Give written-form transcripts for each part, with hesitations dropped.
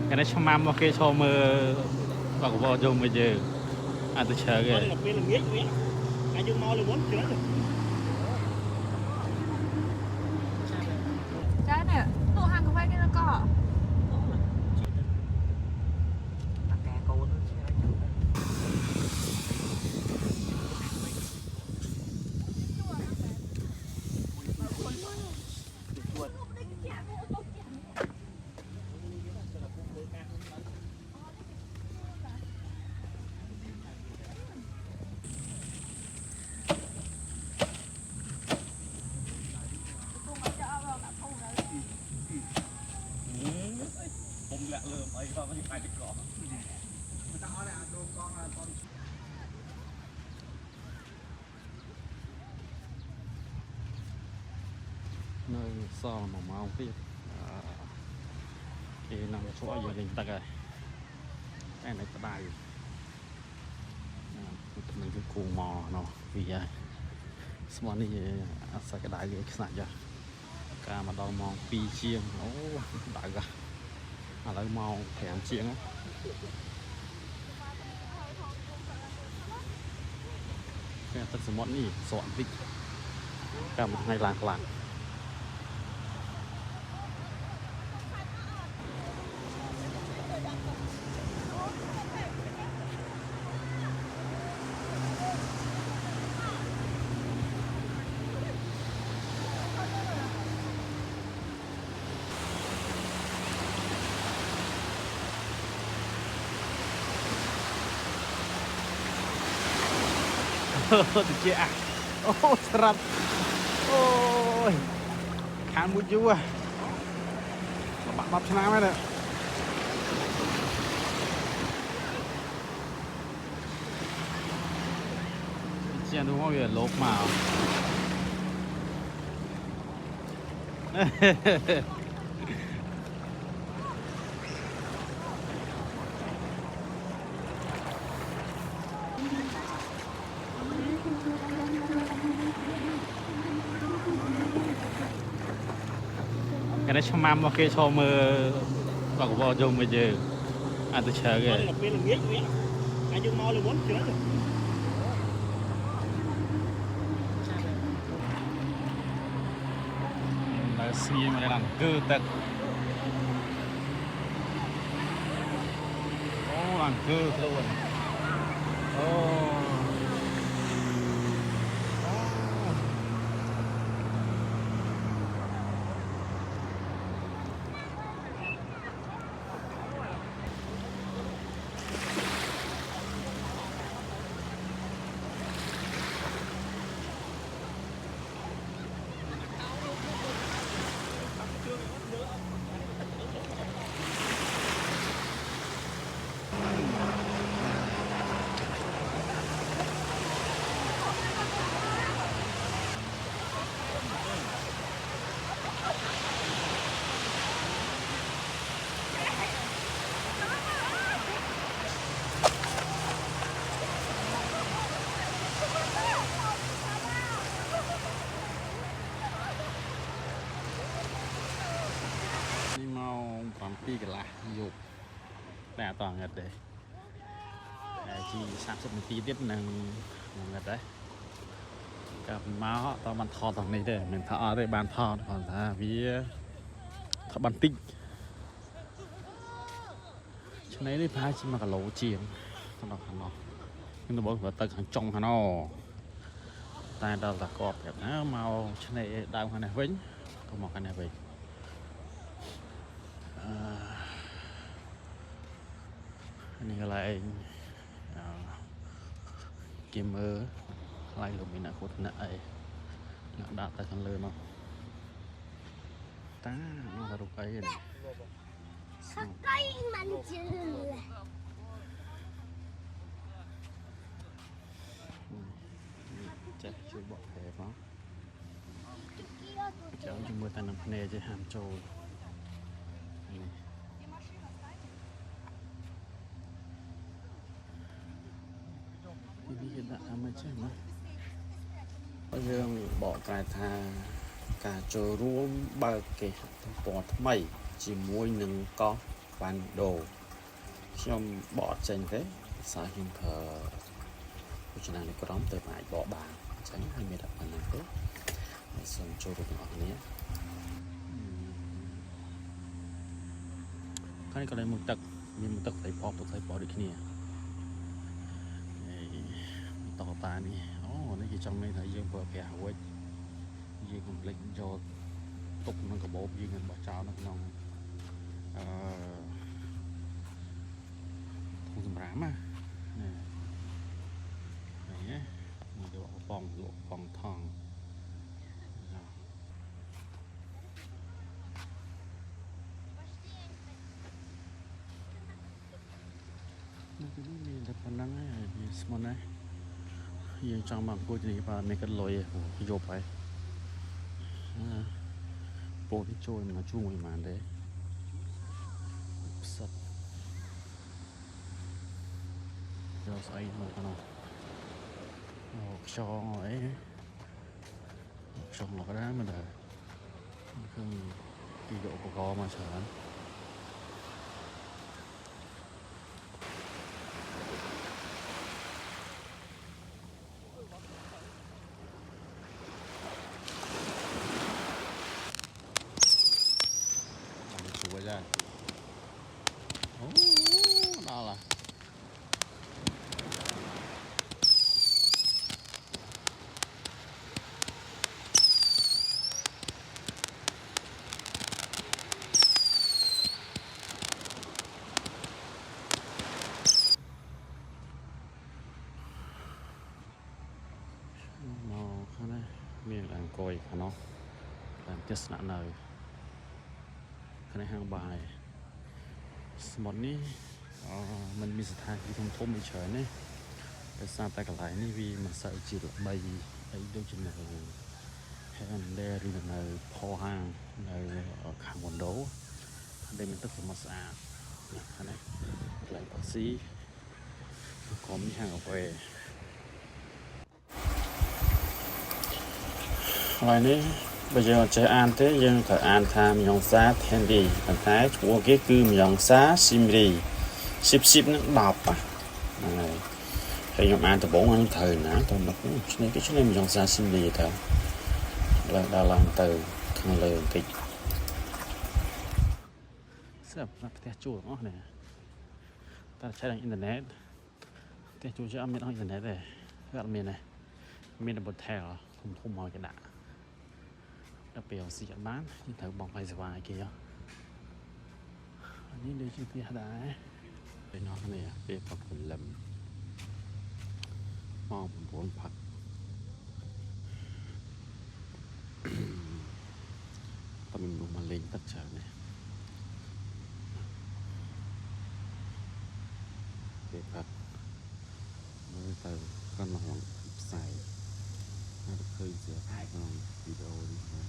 cái này cho mam ok cho mơ và của dùng bây giờ tôi chờ kìa trái này tụ hàng của cái nó có nơi so màu màu tiếp thì nằm chỗ ở đình tắc rồi cái này có đài mình cứ cuồng mò nó vì vậy small này sẽ cái đài cái sạch ra cả mà đau mò pi chiêng nó đại ra à lấy màu thèm chiêng á cái tất cả món này dọn vịt cả một ngày làng làng được chưa à ô sập ôi khán một chú à bạn bắp cho nam đấy chiên đúng không vậy lốp màu cái này cho mam ok cho mơ và của dùng bây giờ tôi chờ kìa là xi mà làm cơ tật làm cơ luônពីកន្លះយប់តែអត់តងឹតទេហើយជី30នាទីទៀតនឹងងឹតដែរកាប់មកអត់បានថតទាំងនេះទេមិនថាអត់ទេបានថតគាត់ថាវាថាបន្តិចឆ្នៃនេះប្រហែលជា1គីឡូជាងដល់ខាងនោះខ្ញុំទៅបើទៅខាងចុងខាងនោះតែដល់តែកប់ប្រាប់ណាមកឆ្នៃដើមខាងនេះវិញទៅមកខាងនេះវិញនេះកន្លែងគេមើលខ្លាយលុបមានអ្នកគាត់ណាអីអ្នកដាក់ទៅខាងលើនោះតាមករូបអីនេះសកៃមិនជឿចេះជួយបកប្រែផងចាំជាមួយតែនឹងភ្នែកចេះហាមចូលនេះនេះគេដាក់តាមចេះណាយើងបកប្រែថាការចូលរួមបើកគេទំព័រថ្មីជាមួយនឹងកោះ បានដូរខ្ញុំបកចេញទេសារខ្ញុំប្រើវិជ្ជានៅក្រមទៅអាចបកបានអញ្ចឹងហើយមានតែប៉ុណ្ណឹងទេហើយសូមចូលរួមទាំងអស់គ្នាខាងនេះក៏មានមុខទឹកមានមុខទឹកស្អីផទឹកស្អីផដូចគ្នាតតានេះអូនេះគេចង់មានថាយើងប្រើប្រាស់រួចយើងកុំភ្លេចយកទុកក្នុងកាបូបយើងនឹងបោះចោលនៅក្នុងធុងសម្រាមណានេះនេះយកបងថងនេះគឺមានតែប៉ុណ្ណឹងហើយមានស្មន់ណាយើងចង់មកអង្គុយទីនេះបាទមានកាត់លុយយប់ហើយពោលចូលមកជួមួយបានទេផ្សិតយកស្អីមកកណ្ដោអូខ្យងអីខ្យងមកដែរមិនដែរគឺពីយកឧបករណ៍មកច្រើនអូដល់ឡាមកខាងនេះមានអង្គុយខាងនោះតាមទស្សនៈនៅខាងនេះហាងបាយស្មុតនេះมันមានស្ថានភាពធំៗមួយច្រើនណាដោយសារតែកន្លែងនេះវាមិនសូវជាល្បីអីដូចជានៅហាងដែលឬនៅផហាងនៅខាងវ៉ាន់ដូដែលមានទឹកសមុទ្រស្អាតខាងនេះកន្លែងផាស៊ីក៏មានហាងកាហ្វេហើយនេះបើយើងអត់ចេះអានទេយើងត្រូវអានថាមយ៉ងសាថេនឌីប៉ុន្តែឈ្មោះគេគឺមយ៉ងសាស៊ីមរី10នឹង10ហ្នឹងហើយហើយខ្ញុំអានដំបូងហ្នឹងត្រូវណាទៅមកឈ្មោះគេឈ្មោះមយ៉ងសាស៊ីមរីទៅឡើងឡើងទៅខាងលើបន្តិចស្រាប់ណាផ្ទះជួលអស់នេះតែឆែកអ៊ីនធឺណិតផ្ទះជួលជាអត់មានអ៊ីនធឺណិតទេអត់មានទេមានតែប៊ូថែលធំមកគេដាក់ដល់ពេលស៊ីអត់បានយើងត្រូវបងបាយសេវាឲ្យគេហ៎នេះដូចជាផ្ទះដែរពេលនោះនេះពេលផឹកព្រលឹមម៉ោង9ផឹកតែមានមនុស្សមកលេងទឹកច្រើននេះពេលផឹកមើលទៅកណ្ដោះផ្សាយហើយឃើញស្រាប់ក្នុងវីដេអូនេះ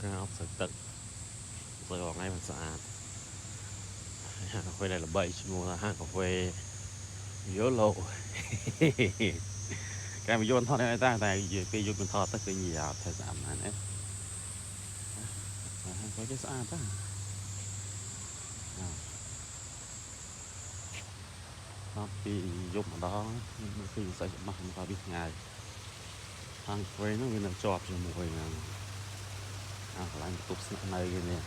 ការអបស្ទឹកទៅអងថ្ងៃមិនស្អាតហាងកាហ្វេដែលល្បីឈ្មោះថាហាងកាហ្វេយូឡូគេមកយន្តថតឲ្យតែពេលយន្តមិនថតទៅគឺញ៉ាំទៅស្អាតណាស់ណាហាងកាហ្វេគេស្អាតតាដល់ពីយប់ម្ដងខ្ញុំឃើញស្អីច្បាស់មកពីថ្ងៃហាងកាហ្វេហ្នឹងវានៅជាប់ជាមួយនឹងកន្លែងបន្ទប់ស្នាក់នៅគេនេះ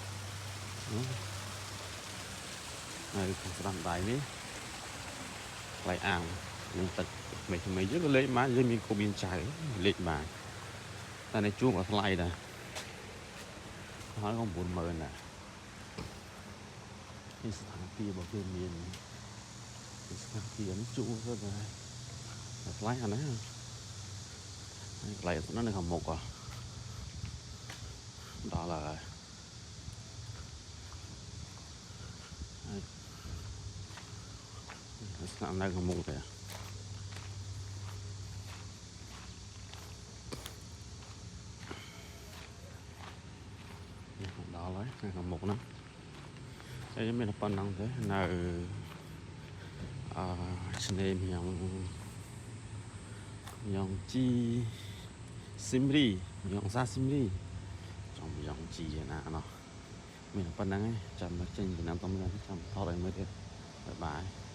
នៅខាងស្ដាំដៃនេះកន្លែងអាងនឹងទឹកថ្មីយើងក៏លេខបានយើងមានគូមានចៅលេខបានតែនៅជួងក៏ថ្លៃដែរហើយក៏90000ដែរនេះស្ថានភាពរបស់គេមានស្ថានភាពនេះជួងទៅដែរថ្លៃអានេះកន្លែងស្នាក់នៅខាងមុខដល់ហើយស្នាក់នៅខាងមុខទេដល់ហើយខាងមុខហ្នឹងហើយមានប៉ុណ្ណឹងទេនៅឆ្នេរយ៉ាងជីស៊ីមរីយ៉ាងសាស៊ីមរីចំយ៉ាងជីណាណោះ mình phần năng ấy chậm nó trình Việt Nam tâm lên chậm thọ lại mới được bye bye